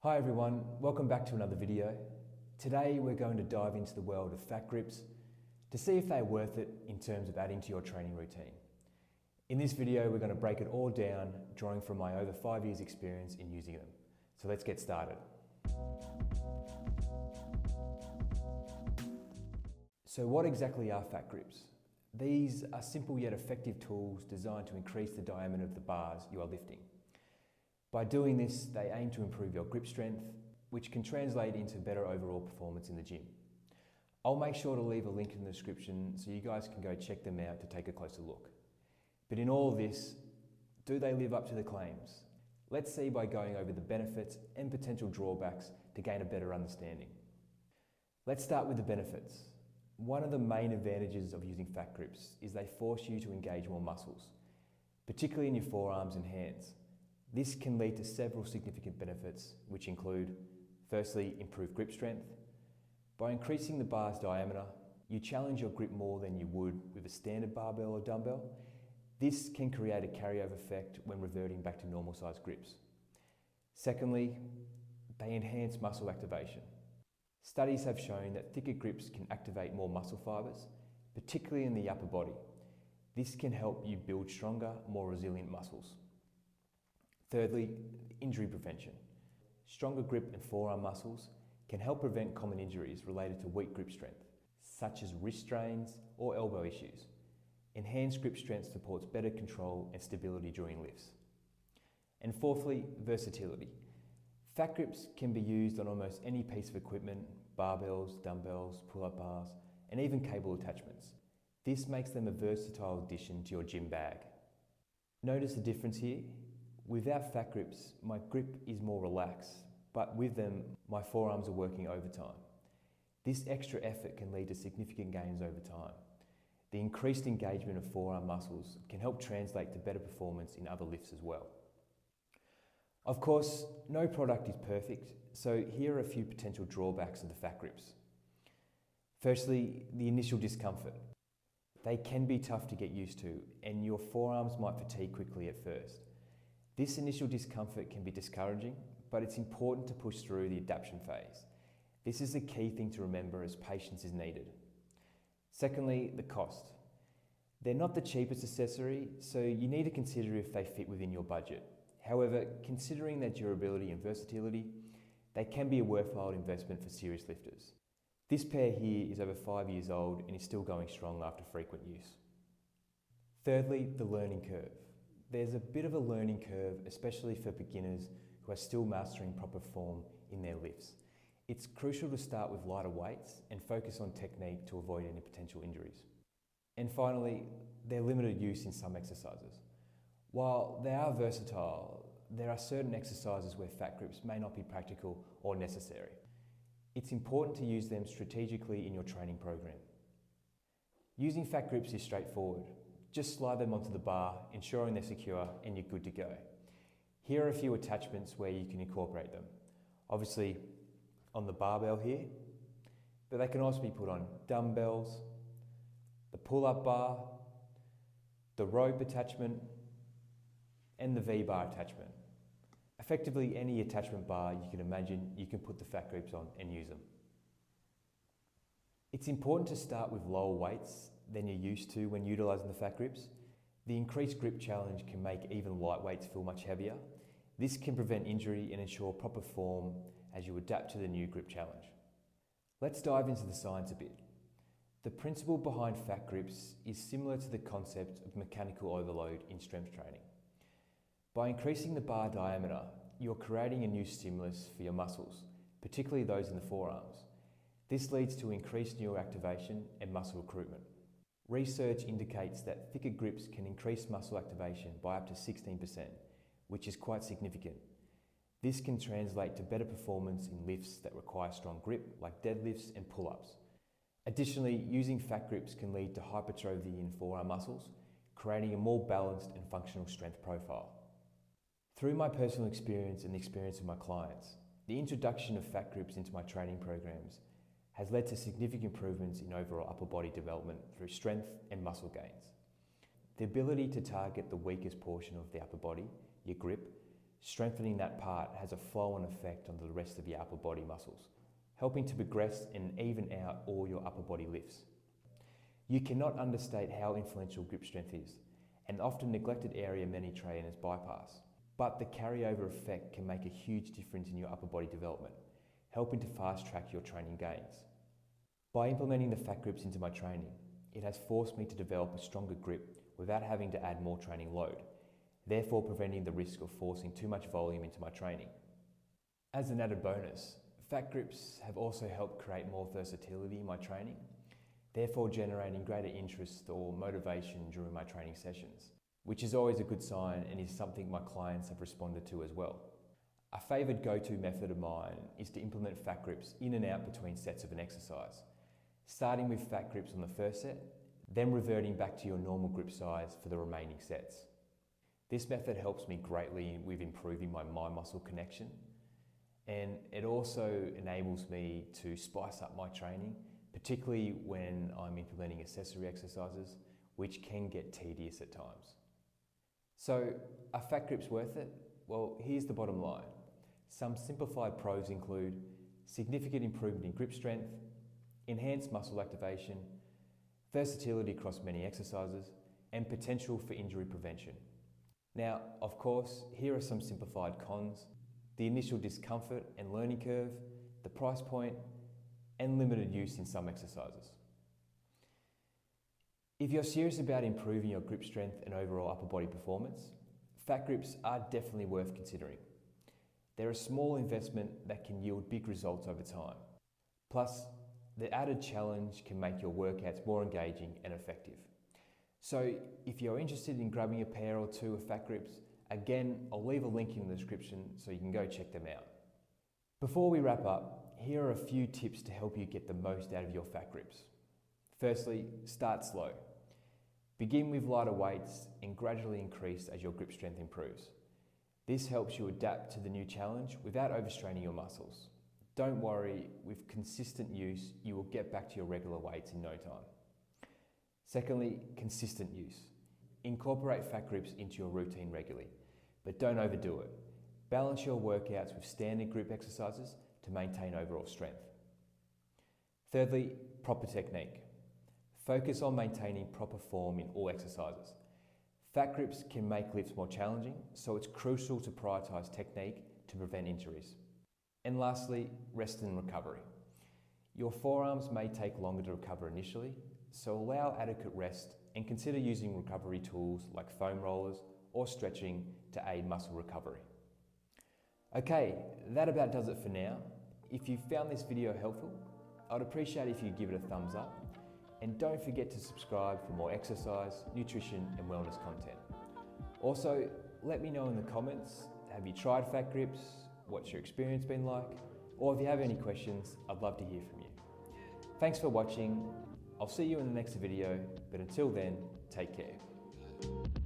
Hi everyone, welcome back to another video. Today we're going to dive into the world of Fat Gripz to see if they're worth it in terms of adding to your training routine. In this video we're going to break it all down, drawing from my over 5 years experience in using them. So let's get started. So what exactly are Fat Gripz? These are simple yet effective tools designed to increase the diameter of the bars you are lifting. By doing this, they aim to improve your grip strength, which can translate into better overall performance in the gym. I'll make sure to leave a link in the description so you guys can go check them out to take a closer look. But in all of this, do they live up to the claims? Let's see by going over the benefits and potential drawbacks to gain a better understanding. Let's start with the benefits. One of the main advantages of using Fat Gripz is they force you to engage more muscles, particularly in your forearms and hands. This can lead to several significant benefits, which include, firstly, improved grip strength. By increasing the bar's diameter, you challenge your grip more than you would with a standard barbell or dumbbell. This can create a carryover effect when reverting back to normal size grips. Secondly, they enhance muscle activation. Studies have shown that thicker grips can activate more muscle fibers, particularly in the upper body. This can help you build stronger, more resilient muscles. Thirdly, injury prevention. Stronger grip and forearm muscles can help prevent common injuries related to weak grip strength, such as wrist strains or elbow issues. Enhanced grip strength supports better control and stability during lifts. And fourthly, versatility. Fat Gripz can be used on almost any piece of equipment, barbells, dumbbells, pull-up bars, and even cable attachments. This makes them a versatile addition to your gym bag. Notice the difference here? Without Fat Gripz, my grip is more relaxed, but with them, my forearms are working overtime. This extra effort can lead to significant gains over time. The increased engagement of forearm muscles can help translate to better performance in other lifts as well. Of course, no product is perfect, so here are a few potential drawbacks of the Fat Gripz. Firstly, the initial discomfort. They can be tough to get used to, and your forearms might fatigue quickly at first. This initial discomfort can be discouraging, but it's important to push through the adaptation phase. This is a key thing to remember as patience is needed. Secondly, the cost. They're not the cheapest accessory, so you need to consider if they fit within your budget. However, considering their durability and versatility, they can be a worthwhile investment for serious lifters. This pair here is over 5 years old and is still going strong after frequent use. Thirdly, the learning curve. There's a bit of a learning curve, especially for beginners who are still mastering proper form in their lifts. It's crucial to start with lighter weights and focus on technique to avoid any potential injuries. And finally, their limited use in some exercises. While they are versatile, there are certain exercises where Fat Gripz may not be practical or necessary. It's important to use them strategically in your training program. Using Fat Gripz is straightforward. Just slide them onto the bar, ensuring they're secure, and you're good to go. Here are a few attachments where you can incorporate them. Obviously, on the barbell here, but they can also be put on dumbbells, the pull-up bar, the rope attachment, and the V-bar attachment. Effectively, any attachment bar you can imagine, you can put the Fat Gripz on and use them. It's important to start with lower weights than you're used to when utilising the Fat Gripz. The increased grip challenge can make even light weights feel much heavier. This can prevent injury and ensure proper form as you adapt to the new grip challenge. Let's dive into the science a bit. The principle behind Fat Gripz is similar to the concept of mechanical overload in strength training. By increasing the bar diameter, you're creating a new stimulus for your muscles, particularly those in the forearms. This leads to increased neural activation and muscle recruitment. Research indicates that thicker grips can increase muscle activation by up to 16%, which is quite significant. This can translate to better performance in lifts that require strong grip, like deadlifts and pull-ups. Additionally, using Fat Gripz can lead to hypertrophy in forearm muscles, creating a more balanced and functional strength profile. Through my personal experience and the experience of my clients, the introduction of Fat Gripz into my training programs has led to significant improvements in overall upper body development through strength and muscle gains. The ability to target the weakest portion of the upper body, your grip, Strengthening that part has a flow-on effect on the rest of your upper body muscles, helping to progress and even out all your upper body lifts. You cannot understate how influential grip strength is, an often neglected area many trainers bypass. But the carryover effect can make a huge difference in your upper body development, helping to fast track your training gains. By implementing the Fat Gripz into my training, it has forced me to develop a stronger grip without having to add more training load, therefore preventing the risk of forcing too much volume into my training. As an added bonus, Fat Gripz have also helped create more versatility in my training, therefore generating greater interest or motivation during my training sessions, which is always a good sign and is something my clients have responded to as well. A favoured go-to method of mine is to implement Fat Gripz in and out between sets of an exercise, starting with Fat Gripz on the first set, then reverting back to your normal grip size for the remaining sets. This method helps me greatly with improving my mind-muscle connection, and it also enables me to spice up my training, particularly when I'm implementing accessory exercises, which can get tedious at times. So, are Fat Gripz worth it? Well, here's the bottom line. Some simplified pros include significant improvement in grip strength, enhanced muscle activation, versatility across many exercises, and potential for injury prevention. Now, of course, here are some simplified cons: the initial discomfort and learning curve, the price point, and limited use in some exercises. If you're serious about improving your grip strength and overall upper body performance, Fat Gripz are definitely worth considering. They're a small investment that can yield big results over time. Plus, the added challenge can make your workouts more engaging and effective. So if you're interested in grabbing a pair or two of Fat Gripz, again, I'll leave a link in the description so you can go check them out. Before we wrap up, here are a few tips to help you get the most out of your Fat Gripz. Firstly, start slow. Begin with lighter weights and gradually increase as your grip strength improves. This helps you adapt to the new challenge without overstraining your muscles. Don't worry, with consistent use, you will get back to your regular weights in no time. Secondly, consistent use. Incorporate Fat Gripz into your routine regularly, but don't overdo it. Balance your workouts with standard grip exercises to maintain overall strength. Thirdly, proper technique. Focus on maintaining proper form in all exercises. Fat Gripz can make lifts more challenging, so it's crucial to prioritise technique to prevent injuries. And lastly, rest and recovery. Your forearms may take longer to recover initially, so allow adequate rest and consider using recovery tools like foam rollers or stretching to aid muscle recovery. Okay, that about does it for now. If you found this video helpful, I'd appreciate if you give it a thumbs up, and don't forget to subscribe for more exercise, nutrition and wellness content. Also, let me know in the comments, have you tried Fat Gripz? What's your experience been like? Or if you have any questions, I'd love to hear from you. Thanks for watching. I'll see you in the next video, but until then, take care.